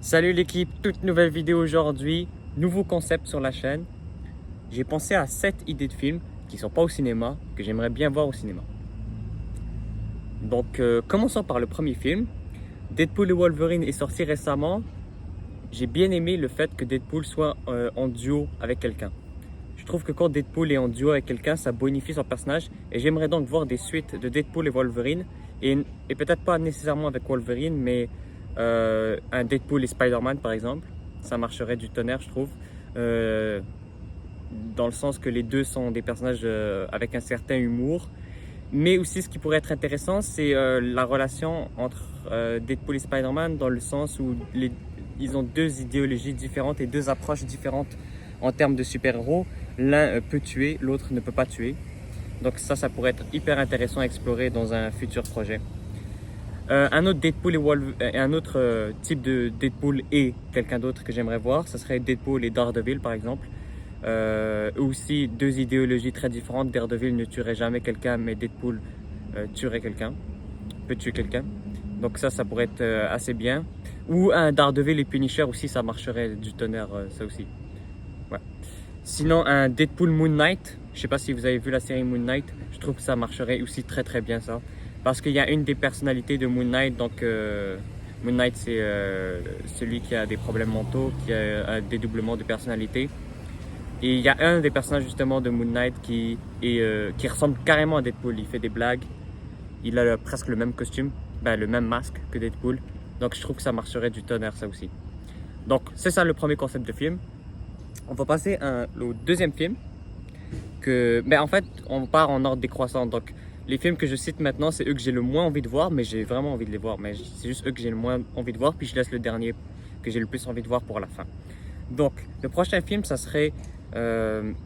Salut l'équipe, toute nouvelle vidéo aujourd'hui, nouveau concept sur la chaîne. J'ai pensé à 7 idées de films qui sont pas au cinéma, que j'aimerais bien voir au cinéma. Donc commençons par le premier film. Deadpool et Wolverine est sorti récemment. J'ai bien aimé le fait que Deadpool soit en duo avec quelqu'un. Je trouve que quand Deadpool est en duo avec quelqu'un, ça bonifie son personnage et j'aimerais donc voir des suites de Deadpool et Wolverine et peut-être pas nécessairement avec Wolverine, mais un Deadpool et Spider-Man par exemple. Ça marcherait du tonnerre, je trouve. Euh, Dans le sens que les deux sont des personnages avec un certain humour. Mais aussi, ce qui pourrait être intéressant, c'est la relation entre Deadpool et Spider-Man, dans le sens où ils ont deux idéologies différentes et deux approches différentes en termes de super-héros. L'un peut tuer, l'autre ne peut pas tuer. Donc ça pourrait être hyper intéressant à explorer dans un futur projet. Un autre Deadpool et un autre type de Deadpool et quelqu'un d'autre que j'aimerais voir, ce serait Deadpool et Daredevil par exemple. Eux aussi, deux idéologies très différentes. Daredevil ne tuerait jamais quelqu'un, mais Deadpool tuerait quelqu'un, peut tuer quelqu'un. Donc ça pourrait être assez bien. Ou un Daredevil et Punisher aussi, ça marcherait du tonnerre, ça aussi. Ouais. Sinon, un Deadpool Moon Knight, je sais pas si vous avez vu la série Moon Knight, je trouve que ça marcherait aussi très très bien ça. Parce qu'il y a une des personnalités de Moon Knight, donc Moon Knight c'est celui qui a des problèmes mentaux, qui a un dédoublement de personnalité. Et il y a un des personnages justement de Moon Knight qui ressemble carrément à Deadpool. Il fait des blagues, il a presque le même costume, le même masque que Deadpool. Donc je trouve que ça marcherait du tonnerre ça aussi. Donc c'est ça le premier concept de film. On va passer au deuxième film. En fait, on part en ordre décroissant. Donc les films que je cite maintenant, c'est eux que j'ai le moins envie de voir, mais j'ai vraiment envie de les voir. Mais c'est juste eux que j'ai le moins envie de voir, puis je laisse le dernier que j'ai le plus envie de voir pour la fin. Donc le prochain film, ça serait The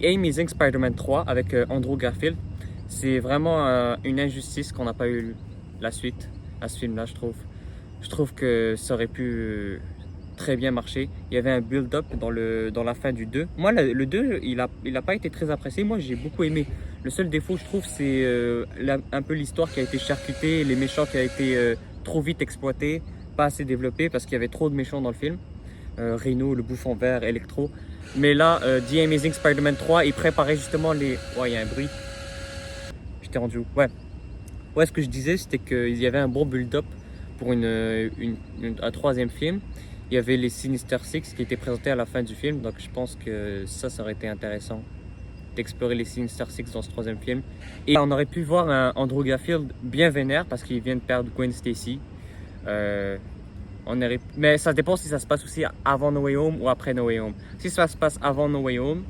Amazing Spider-Man 3 avec Andrew Garfield. C'est vraiment une injustice qu'on n'a pas eu la suite à ce film-là, je trouve. Je trouve que ça aurait pu très bien marcher. Il y avait un build-up dans la fin du 2. Moi, le 2, il a pas été très apprécié. Moi, j'ai beaucoup aimé. Le seul défaut, je trouve, c'est un peu l'histoire qui a été charcutée, les méchants qui a été trop vite exploités, pas assez développés parce qu'il y avait trop de méchants dans le film. Rhino, le bouffon vert, Electro. Mais là, The Amazing Spider-Man 3, il préparait justement les... Ouais, il y a un bruit. Je t'ai rendu où? Ouais. Ouais, ce que je disais, c'était qu'il y avait un bon build-up pour un troisième film. Il y avait les Sinister Six qui étaient présentés à la fin du film. Donc je pense que ça aurait été intéressant d'explorer les Sinister Six dans ce troisième film. Et on aurait pu voir un Andrew Garfield bien vénère parce qu'il vient de perdre Gwen Stacy. Mais ça dépend si ça se passe aussi avant No Way Home ou après No Way Home. Si ça se passe avant No Way Home,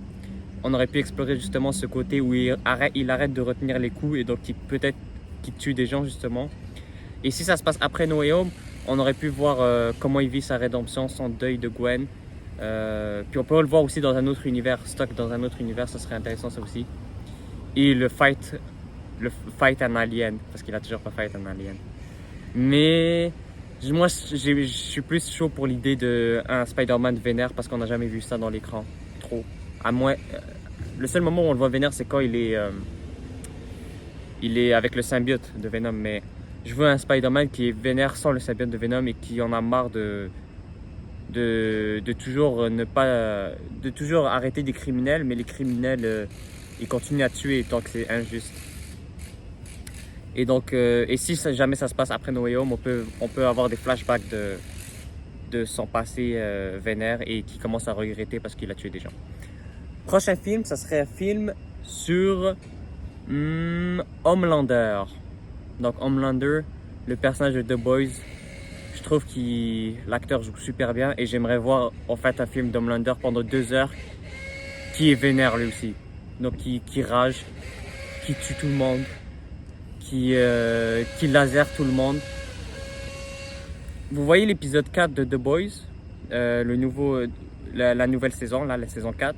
on aurait pu explorer justement ce côté où il arrête de retenir les coups et donc peut-être qu'il tue des gens justement. Et si ça se passe après No Way Home, on aurait pu voir comment il vit sa rédemption, son deuil de Gwen. Puis on peut le voir aussi dans un autre univers, stock dans un autre univers, ça serait intéressant ça aussi. Et le fight un alien, parce qu'il a toujours pas fight un alien. Mais moi, je suis plus chaud pour l'idée d'un Spider-Man vénère parce qu'on n'a jamais vu ça dans l'écran. Trop. À moins, le seul moment où on le voit vénère, c'est quand il est avec le symbiote de Venom. Mais je veux un Spider-Man qui est vénère sans le symbiote de Venom et qui en a marre de toujours de toujours arrêter des criminels, mais les criminels, ils continuent à tuer tant que c'est injuste. Et donc, et si jamais ça se passe après No Way Home, on peut avoir des flashbacks de son passé vénère et qui commence à regretter parce qu'il a tué des gens. Prochain film, ça serait un film sur Homelander. Donc Homelander, le personnage de The Boys, je trouve que l'acteur joue super bien et j'aimerais voir en fait un film d'Homelander pendant 2 heures qui est vénère lui aussi. Donc qui rage, qui tue tout le monde. Qui laser tout le monde. Vous voyez l'épisode 4 de The Boys, la nouvelle saison, là, la saison 4.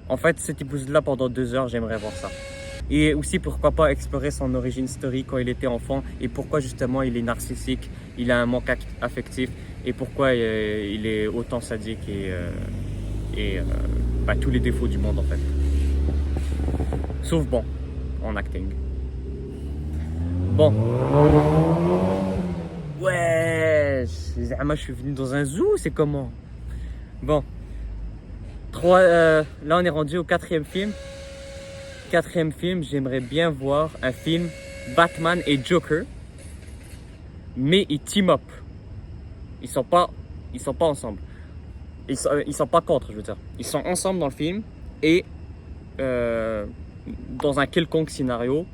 En fait, cet épisode-là, pendant 2 heures, j'aimerais voir ça. Et aussi, pourquoi pas explorer son origin story quand il était enfant et pourquoi justement il est narcissique, il a un manque affectif et pourquoi il est autant sadique et tous les défauts du monde en fait. Sauf bon, en acting. Bon. Wesh. Je suis venu dans un zoo, c'est comment? Bon, là on est rendu au quatrième film. Quatrième film, j'aimerais bien voir un film Batman et Joker, mais ils team up. Ils sont pas ensemble. Ils sont pas contre, je veux dire. Ils sont ensemble dans le film et dans un quelconque scénario,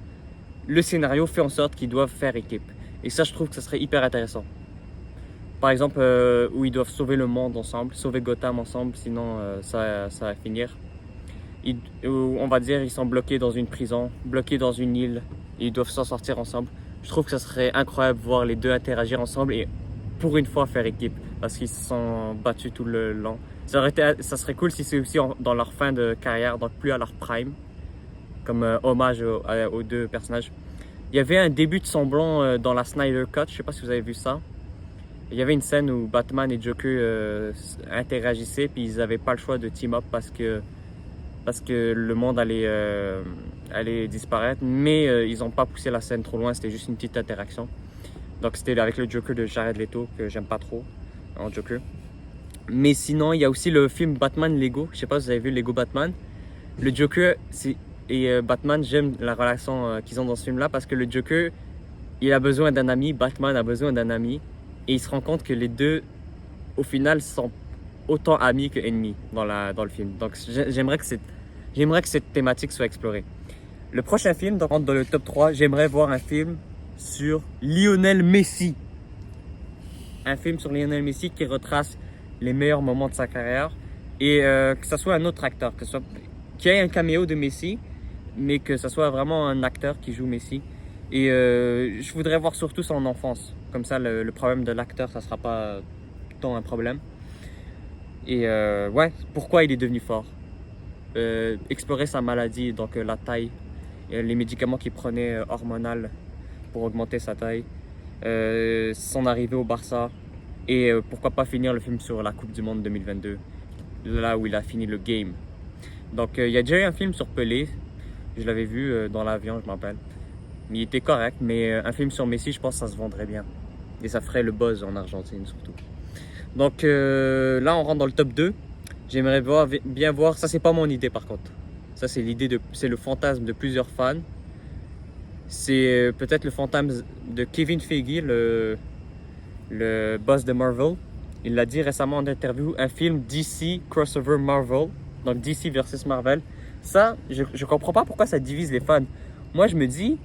le scénario fait en sorte qu'ils doivent faire équipe. Et ça, je trouve que ça serait hyper intéressant. Par exemple, où ils doivent sauver le monde ensemble, sauver Gotham ensemble, sinon ça va finir. On va dire ils sont bloqués dans une prison, bloqués dans une île, et ils doivent s'en sortir ensemble. Je trouve que ça serait incroyable de voir les deux interagir ensemble et pour une fois faire équipe, parce qu'ils se sont battus tout le long. Ça serait cool si c'est aussi dans leur fin de carrière, donc plus à leur prime, comme hommage aux deux personnages. Il y avait un début de semblant dans la Snyder Cut, je sais pas si vous avez vu ça. Il y avait une scène où Batman et Joker interagissaient, puis ils n'avaient pas le choix de team up parce que le monde allait disparaître, mais ils n'ont pas poussé la scène trop loin, c'était juste une petite interaction. Donc c'était avec le Joker de Jared Leto, que j'aime pas trop, en Joker. Mais sinon, il y a aussi le film Batman Lego, je sais pas si vous avez vu Lego Batman. Le Joker et Batman, j'aime la relation qu'ils ont dans ce film-là, parce que le Joker, il a besoin d'un ami, Batman a besoin d'un ami, et il se rend compte que les deux, au final, sont autant amis que ennemis dans le film. Donc j'aimerais que cette thématique soit explorée. Le prochain film, donc dans le top 3, j'aimerais voir un film sur Lionel Messi. Un film sur Lionel Messi qui retrace les meilleurs moments de sa carrière et que ce soit un autre acteur, qu'il y ait un caméo de Messi, mais que ce soit vraiment un acteur qui joue Messi. Et je voudrais voir surtout son enfance. Comme ça, le problème de l'acteur, ça sera pas tant un problème. Et ouais, pourquoi il est devenu fort. Explorer sa maladie, donc la taille, les médicaments qu'il prenait hormonal pour augmenter sa taille, son arrivée au Barça, et pourquoi pas finir le film sur la Coupe du Monde 2022, là où il a fini le game. Donc il y a déjà eu un film sur Pelé, je l'avais vu dans l'avion, je me rappelle. Mais il était correct, mais un film sur Messi, je pense que ça se vendrait bien. Et ça ferait le buzz en Argentine surtout. Donc là, on rentre dans le top 2. J'aimerais bien voir, ça c'est pas mon idée par contre. Ça c'est c'est le fantasme de plusieurs fans. C'est peut-être le fantasme de Kevin Feige, le boss de Marvel. Il l'a dit récemment en interview, un film DC crossover Marvel, donc DC versus Marvel. Ça, je comprends pas pourquoi ça divise les fans. Moi je me dis,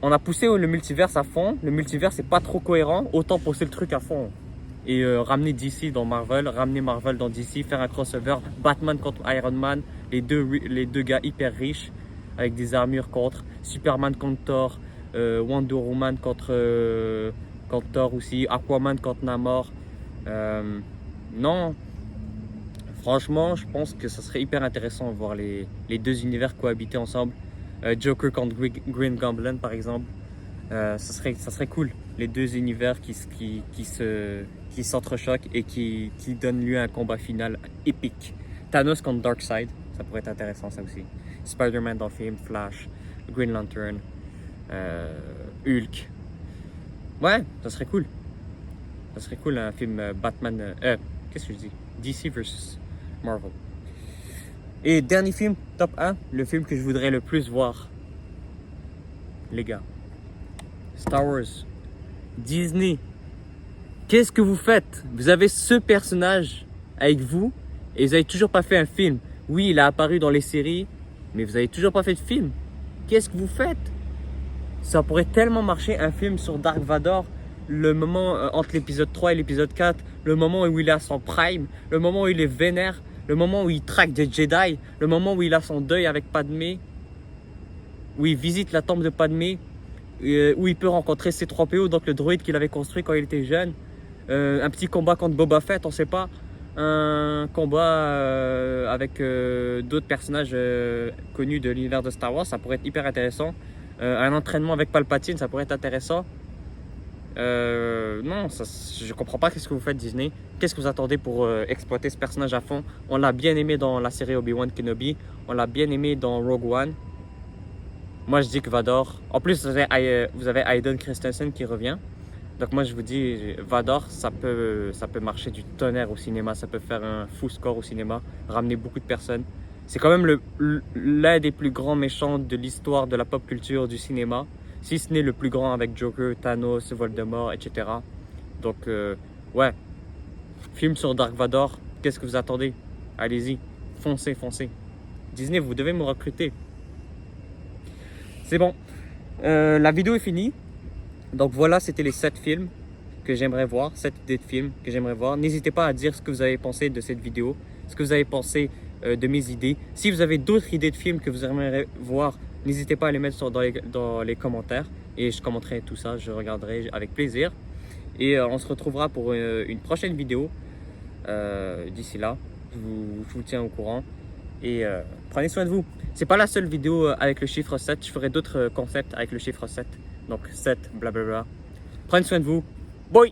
on a poussé le multiverse à fond, le multiverse c'est pas trop cohérent, autant pousser le truc à fond. Et ramener DC dans Marvel, ramener Marvel dans DC, faire un crossover, Batman contre Iron Man, les deux gars hyper riches, avec des armures contre, Superman contre Thor, Wonder Woman contre Thor aussi, Aquaman contre Namor. Non, franchement, je pense que ça serait hyper intéressant de voir les deux univers cohabiter ensemble. Joker contre Green Goblin par exemple. Ça serait cool, les deux univers qui s'entrechoquent et qui donnent lieu à un combat final épique. Thanos contre Darkseid, ça pourrait être intéressant ça aussi. Spider-Man dans le film, Flash, Green Lantern, Hulk. Ouais, ça serait cool. Ça serait cool un film Batman, qu'est-ce que je dis? DC versus Marvel. Et dernier film, top 1, le film que je voudrais le plus voir. Les gars. Star Wars, Disney, qu'est-ce que vous faites? Vous avez ce personnage avec vous et vous n'avez toujours pas fait un film. Oui, il a apparu dans les séries, mais vous n'avez toujours pas fait de film. Qu'est-ce que vous faites? Ça pourrait tellement marcher un film sur Dark Vador, le moment entre l'épisode 3 et l'épisode 4, le moment où il est à son prime, le moment où il est vénère, le moment où il traque des Jedi, le moment où il a son deuil avec Padmé, où il visite la tombe de Padmé, où il peut rencontrer C-3PO, donc le droïde qu'il avait construit quand il était jeune. Un petit combat contre Boba Fett, on sait pas. Un combat avec d'autres personnages connus de l'univers de Star Wars, ça pourrait être hyper intéressant. Un entraînement avec Palpatine, ça pourrait être intéressant. Non, je comprends pas qu'est-ce que vous faites Disney. Qu'est-ce que vous attendez pour exploiter ce personnage à fond? On l'a bien aimé dans la série Obi-Wan Kenobi, on l'a bien aimé dans Rogue One. Moi je dis que Vador. En plus vous avez Hayden Christensen qui revient. Donc moi je vous dis, Vador, ça peut marcher du tonnerre au cinéma, ça peut faire un fou score au cinéma, ramener beaucoup de personnes. C'est quand même l'un des plus grands méchants de l'histoire de la pop culture du cinéma, si ce n'est le plus grand avec Joker, Thanos, Voldemort, etc. Donc ouais, film sur Dark Vador, qu'est-ce que vous attendez? Allez-y, foncez, foncez. Disney, vous devez me recruter. C'est bon, la vidéo est finie. Donc voilà, c'était les 7 films que j'aimerais voir, 7 idées de films que j'aimerais voir. N'hésitez pas à dire ce que vous avez pensé de cette vidéo, ce que vous avez pensé de mes idées. Si vous avez d'autres idées de films que vous aimeriez voir, n'hésitez pas à les mettre dans les commentaires et je commenterai tout ça, je regarderai avec plaisir. Et on se retrouvera pour une prochaine vidéo. D'ici là, je vous tiens au courant et prenez soin de vous. C'est pas la seule vidéo avec le chiffre 7, je ferai d'autres concepts avec le chiffre 7. Donc 7, blablabla. Prenez soin de vous. Bye!